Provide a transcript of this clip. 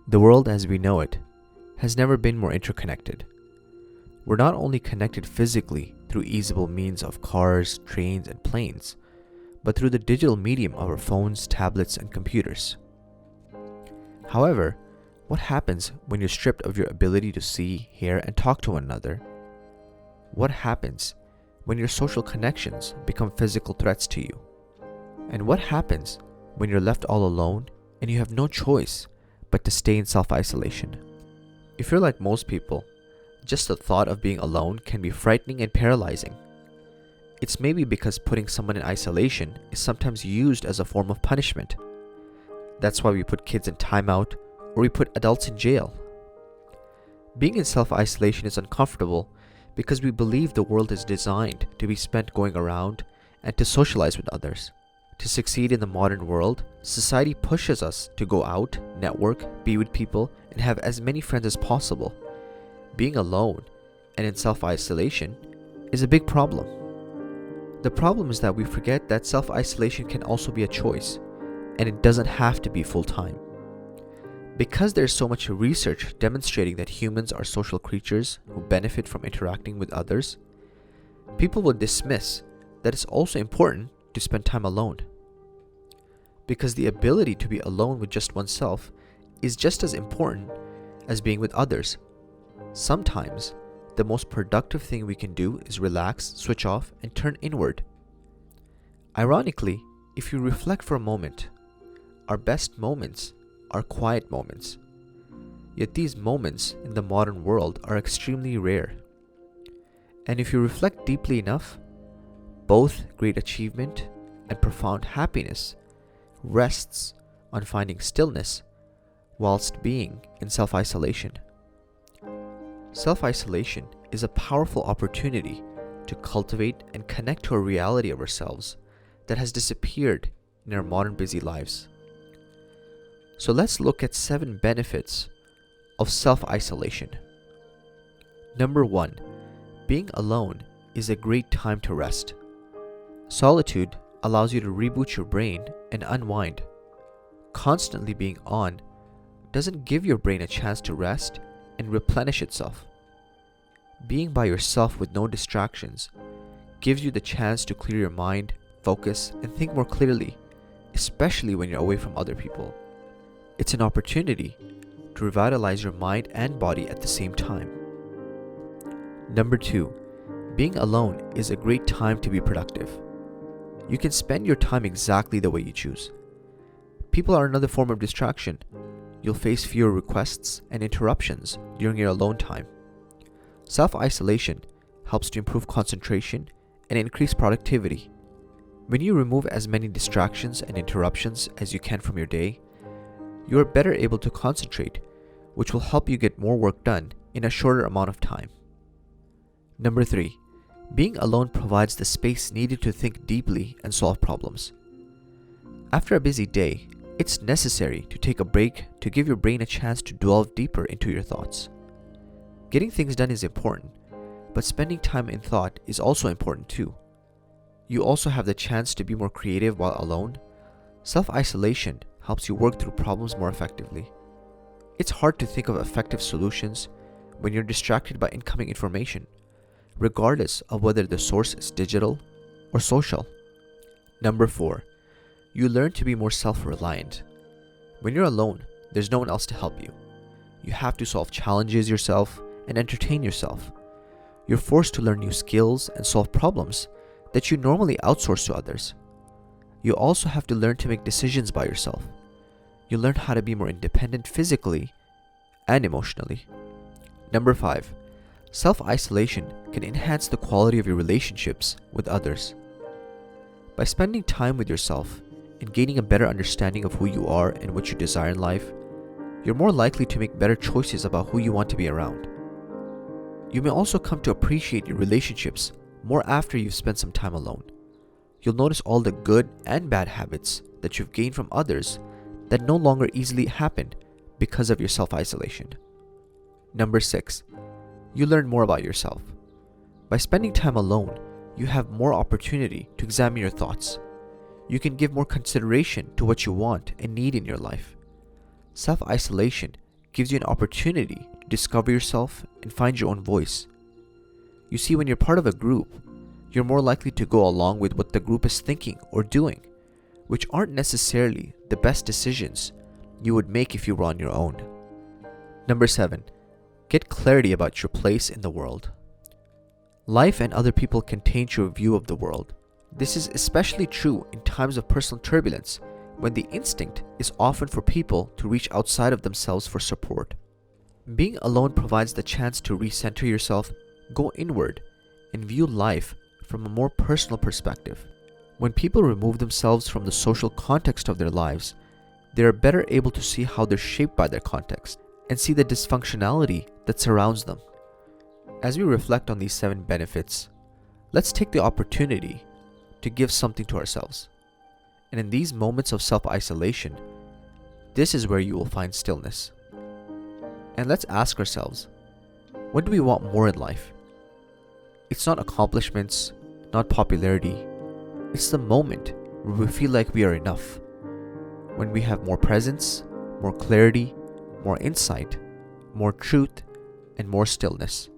The world as we know it has never been more interconnected. We're not only connected physically through easable means of cars, trains, and planes, but through the digital medium of our phones, tablets, and computers. However, what happens when you're stripped of your ability to see, hear, and talk to one another? What happens when your social connections become physical threats to you? And what happens when you're left all alone and you have no choice but to stay in self-isolation? If you're like most people, just the thought of being alone can be frightening and paralyzing. It's maybe because putting someone in isolation is sometimes used as a form of punishment. That's why we put kids in timeout or we put adults in jail. Being in self-isolation is uncomfortable because we believe the world is designed to be spent going around and to socialize with others. To succeed in the modern world, society pushes us to go out, network, be with people, and have as many friends as possible. Being alone and in self-isolation is a big problem. The problem is that we forget that self-isolation can also be a choice, and it doesn't have to be full-time. Because there's so much research demonstrating that humans are social creatures who benefit from interacting with others, people will dismiss that it's also important to spend time alone. Because the ability to be alone with just oneself is just as important as being with others. Sometimes, the most productive thing we can do is relax, switch off, and turn inward. Ironically, if you reflect for a moment, our best moments are quiet moments. Yet these moments in the modern world are extremely rare. And if you reflect deeply enough, both great achievement and profound happiness rests on finding stillness whilst being in self-isolation. Self-isolation is a powerful opportunity to cultivate and connect to a reality of ourselves that has disappeared in our modern busy lives. So let's look at 7 benefits of self-isolation. Number 1, being alone is a great time to rest. Solitude allows you to reboot your brain and unwind. Constantly being on doesn't give your brain a chance to rest and replenish itself. Being by yourself with no distractions gives you the chance to clear your mind, focus, and think more clearly, especially when you're away from other people. It's an opportunity to revitalize your mind and body at the same time. Number 2, being alone is a great time to be productive. You can spend your time exactly the way you choose. People are another form of distraction. You'll face fewer requests and interruptions during your alone time. Self-isolation helps to improve concentration and increase productivity. When you remove as many distractions and interruptions as you can from your day, you are better able to concentrate, which will help you get more work done in a shorter amount of time. Number 3, being alone provides the space needed to think deeply and solve problems. After a busy day, it's necessary to take a break to give your brain a chance to delve deeper into your thoughts. Getting things done is important, but spending time in thought is also important too. You also have the chance to be more creative while alone. Self-isolation helps you work through problems more effectively. It's hard to think of effective solutions when you're distracted by incoming information, regardless of whether the source is digital or social. Number 4, you learn to be more self-reliant. When you're alone, there's no one else to help you. You have to solve challenges yourself and entertain yourself. You're forced to learn new skills and solve problems that you normally outsource to others. You also have to learn to make decisions by yourself. You learn how to be more independent physically and emotionally. Number 5, self-isolation can enhance the quality of your relationships with others. By spending time with yourself and gaining a better understanding of who you are and what you desire in life, you're more likely to make better choices about who you want to be around. You may also come to appreciate your relationships more after you've spent some time alone. You'll notice all the good and bad habits that you've gained from others that no longer easily happen because of your self-isolation. Number 6, you learn more about yourself. By spending time alone, you have more opportunity to examine your thoughts. You can give more consideration to what you want and need in your life. Self-isolation gives you an opportunity to discover yourself and find your own voice. You see, when you're part of a group, you're more likely to go along with what the group is thinking or doing, which aren't necessarily the best decisions you would make if you were on your own. Number 7. Get clarity about your place in the world. Life and other people can taint your view of the world. This is especially true in times of personal turbulence, when the instinct is often for people to reach outside of themselves for support. Being alone provides the chance to recenter yourself, go inward, and view life from a more personal perspective. When people remove themselves from the social context of their lives, they are better able to see how they're shaped by their context and see the dysfunctionality that surrounds them. As we reflect on these 7 benefits, let's take the opportunity to give something to ourselves. And in these moments of self-isolation, this is where you will find stillness. And let's ask ourselves, what do we want more in life? It's not accomplishments, not popularity. It's the moment where we feel like we are enough. When we have more presence, more clarity, more insight, more truth, and more stillness.